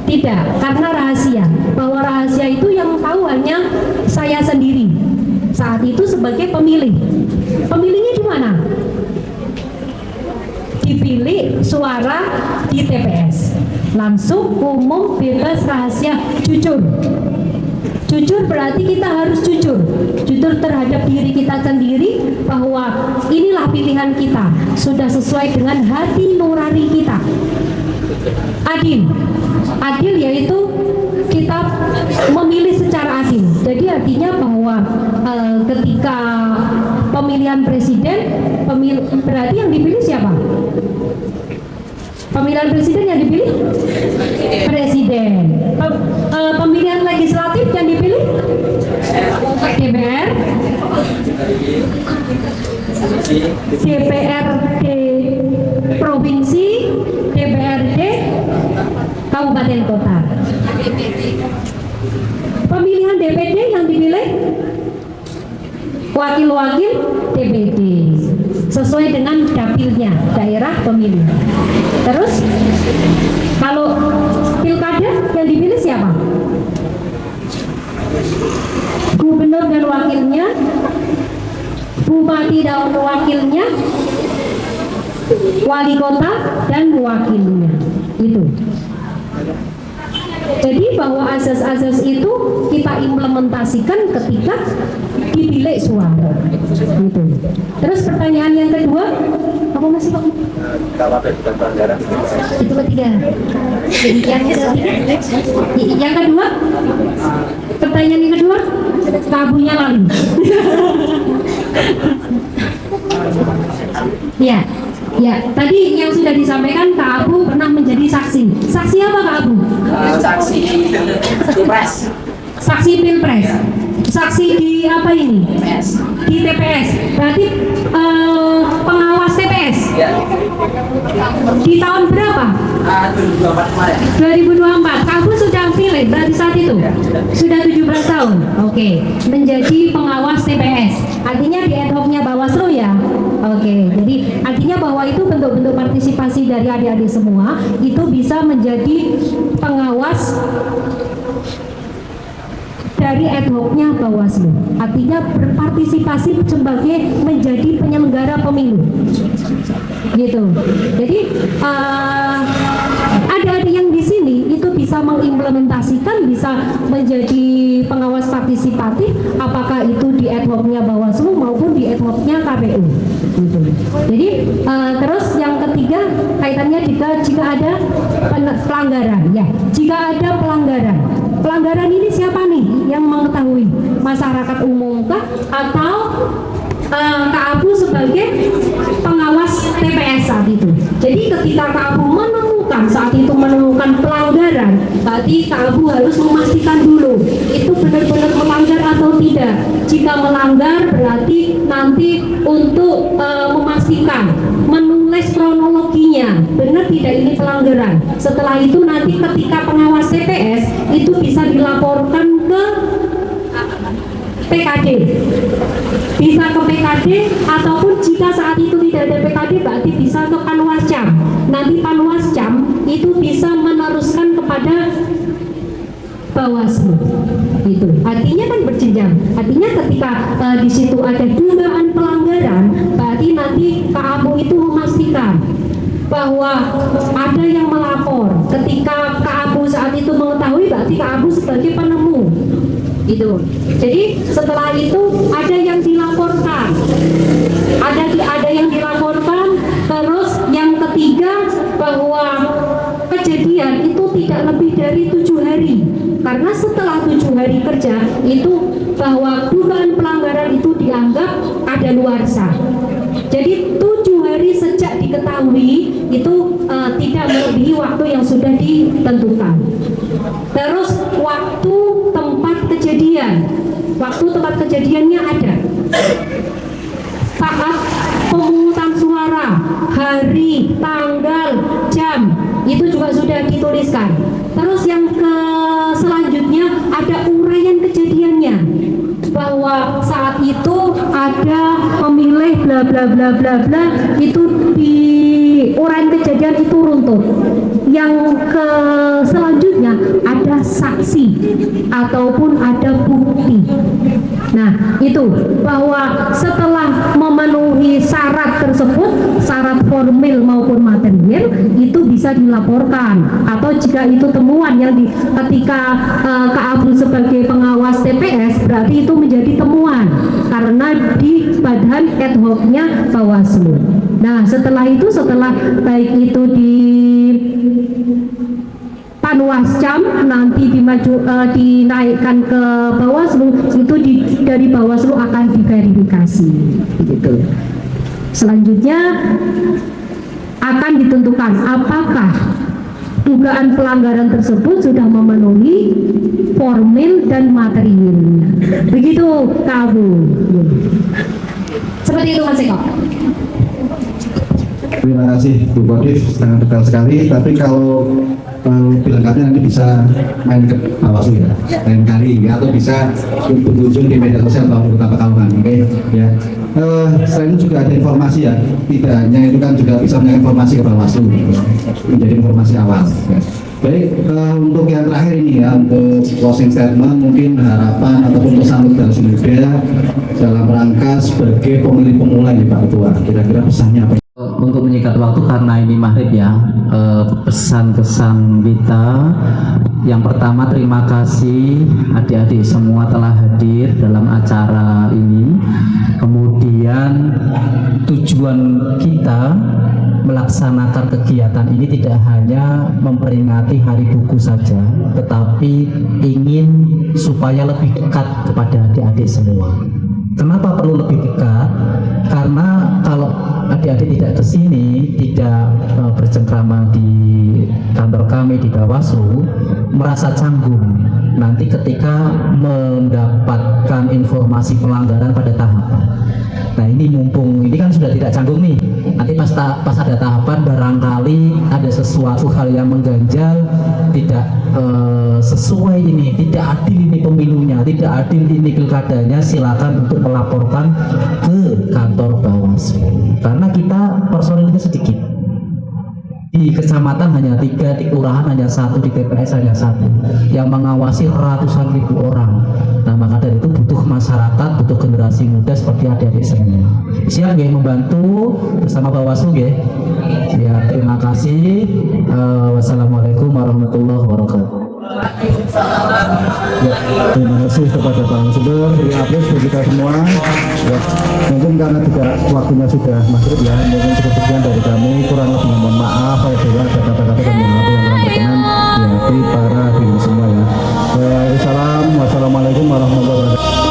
Tidak, karena rahasia. Bahwa rahasia itu yang tahu hanya saya sendiri saat itu sebagai pemilih. Pemilihnya di mana? Dipilih suara di TPS. Langsung umum bebas rahasia jujur. Jujur berarti kita harus jujur terhadap diri kita sendiri bahwa inilah pilihan kita, sudah sesuai dengan hati nurani kita. Adil yaitu kita memilih secara adil. Jadi artinya bahwa ketika pemilihan presiden, berarti yang dipilih siapa? Pemilihan presiden yang dipilih? Presiden. Pemilihan legislatif yang dipilih? DPR. DPRD provinsi, DPRD kabupaten kota. Pemilihan DPD yang dipilih? Wakil-wakil DPD sesuai dengan dapilnya, daerah pemilih. Terus kalau pilkada yang dipilih siapa? Gubernur dan wakilnya, bupati dan wakilnya, wali kota dan wakilnya. Itu. Jadi bahwa azas-azas itu kita implementasikan ketika di bilik suara. Gitu. Terus pertanyaan yang kedua, apa masih Pak? Itu ketiga. Yang kedua, pertanyaan yang kedua, kabunya lalu. Ya, ya. Tadi yang sudah disampaikan Kak Abu pernah menjadi saksi. Saksi apa Kak Abu? Saksi pilpres. Saksi pilpres. Saksi di apa ini? Di TPS. Berarti pengawas TPS. Ya. Di tahun berapa? 2024 kemarin. 2024. Kak Abu sudah pilih berarti saat itu? Sudah 17 tahun. Oke. Menjadi pengawas TPS. Artinya di ad hoc-nya Bawaslu ya? Oke. Jadi artinya bahwa itu bentuk-bentuk partisipasi dari adik-adik semua itu bisa menjadi pengawas dari ad hoc-nya Bawaslu. Artinya berpartisipasi sebagai menjadi penyelenggara pemilu. Gitu. Jadi adik-adik yang di sini itu bisa mengimplementasikan, bisa menjadi pengawas partisipatif, apakah itu di ad hoc-nya Bawaslu maupun di ad hoc-nya KPU. Gitu. Jadi terus yang ketiga kaitannya jika ada pelanggaran, ya. Jika ada pelanggaran ini siapa nih yang mengetahui? Masyarakat umum kah atau Kak Abu sebagai pengawas TPS saat itu? Jadi ketika Kak Abu menemukan pelanggaran, berarti Kak Abu harus memastikan dulu itu benar-benar melanggar atau tidak. Jika melanggar berarti nanti untuk memastikan menulis kronologinya benar tidak ini pelanggaran. Setelah itu nanti ketika pengawas TPS itu bisa dilaporkan ke PKD, bisa ke PKD ataupun jika saat itu tidak ada PKD berarti bisa ke Panwascam. Nanti Panwascam itu bisa meneruskan kepada Bawaslu. Itu artinya kan berjenjang. Artinya ketika di situ ada dugaan pelanggaran, berarti nanti Kak Abu itu memastikan bahwa ada yang melapor. Ketika Kak Abu saat itu mengetahui, berarti Kak Abu sebagai penemu. Itu. Jadi setelah itu ada yang dilaporkan, ada yang dilaporkan. Terus yang ketiga bahwa kejadian itu tidak lebih dari 7 hari, karena setelah 7 hari kerja itu bahwa dugaan pelanggaran itu dianggap kadaluarsa. Jadi 7 hari sejak diketahui itu tidak melebihi waktu yang sudah ditentukan. Terus waktu tempat kejadiannya ada. Saat pemungutan suara, hari, tanggal, jam itu juga sudah dituliskan. Terus yang selanjutnya ada uraian kejadiannya, bahwa saat itu ada pemilih bla bla bla bla bla, itu di uraian kejadian itu runtut. Yang selanjutnya ada saksi ataupun ada bukti. Nah, itu bahwa setelah memenuhi syarat tersebut, syarat formil maupun material, itu bisa dilaporkan. Atau jika itu temuan yang ketika Kak Abu sebagai pengawas TPS, berarti itu menjadi temuan karena di badan ad hoc-nya Bawaslu. Nah, setelah baik itu di Panwascam nanti dinaikkan ke Bawaslu, itu dari Bawaslu akan diverifikasi gitu. Selanjutnya akan ditentukan apakah dugaan pelanggaran tersebut sudah memenuhi formil dan materialnya. Begitu Kak Abu. Seperti itu Mas Eko. Terima kasih Bu Kodif, sangat detail sekali. Tapi kalau dilengkapnya nanti bisa main ke Bawaslu ya, lain kali ya, atau bisa berkunjung di media sosial Bawaslu Kota Pekalongan. Oke ya. Selain itu juga ada informasi ya, tidak hanya itu kan juga bisa menyampaikan informasi ke Bawaslu, menjadi informasi awal. Ya. Baik, untuk yang terakhir ini ya, untuk closing statement, mungkin harapan ataupun pesan untuk generasi muda dalam rangka sebagai pemilih pemula ini Pak Ketua, kira-kira pesannya apa? untuk menyikat waktu karena ini maghrib ya, pesan kesan kita yang pertama, terima kasih adik-adik semua telah hadir dalam acara ini. Kemudian tujuan kita melaksanakan kegiatan ini tidak hanya memperingati hari buku saja, tetapi ingin supaya lebih dekat kepada adik-adik semua. Kenapa perlu lebih dekat? Karena kalau adik-adik tidak ke sini, tidak bercengkrama di kantor kami di Bawaslu, merasa canggung nanti ketika mendapatkan informasi pelanggaran pada tahapan. Nah ini mumpung ini kan sudah tidak canggung nih, nanti pas ada tahapan barangkali ada sesuatu hal yang mengganjal, tidak sesuai ini, tidak adil ini pemilunya, tidak adil ini pilkadanya, silakan untuk melaporkan ke kantor Bawaslu. Karena kita personilnya sedikit, di kecamatan hanya 3, di kelurahan hanya 1, di TPS hanya 1, yang mengawasi ratusan ribu orang. Nah maka dari itu butuh masyarakat, butuh generasi muda seperti adik-adik semua. Siap nggih membantu bersama Bawaslu nggih? Ya, terima kasih. Wassalamualaikum warahmatullahi wabarakatuh. Ya, terima kasih kepada Pak Seder, terima kasih bagi kita semua. Ya, mungkin karena juga waktunya sudah maghrib ya, mungkin cukup sekian dari kami. Kurang lebih mohon maaf apabila ada kata-kata dan mohon maaf yang kurang berkenan di hati para diri semua ya. Wassalamualaikum warahmatullahi wabarakatuh.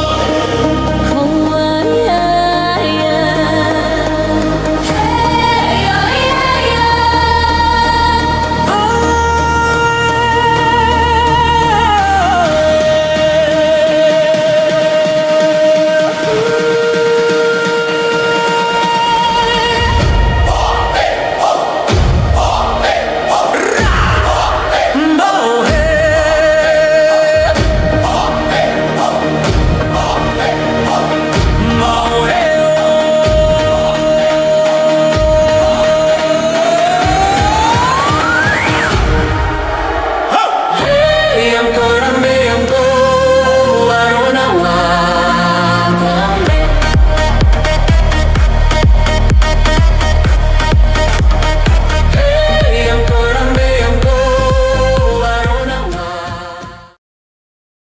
I'm gonna make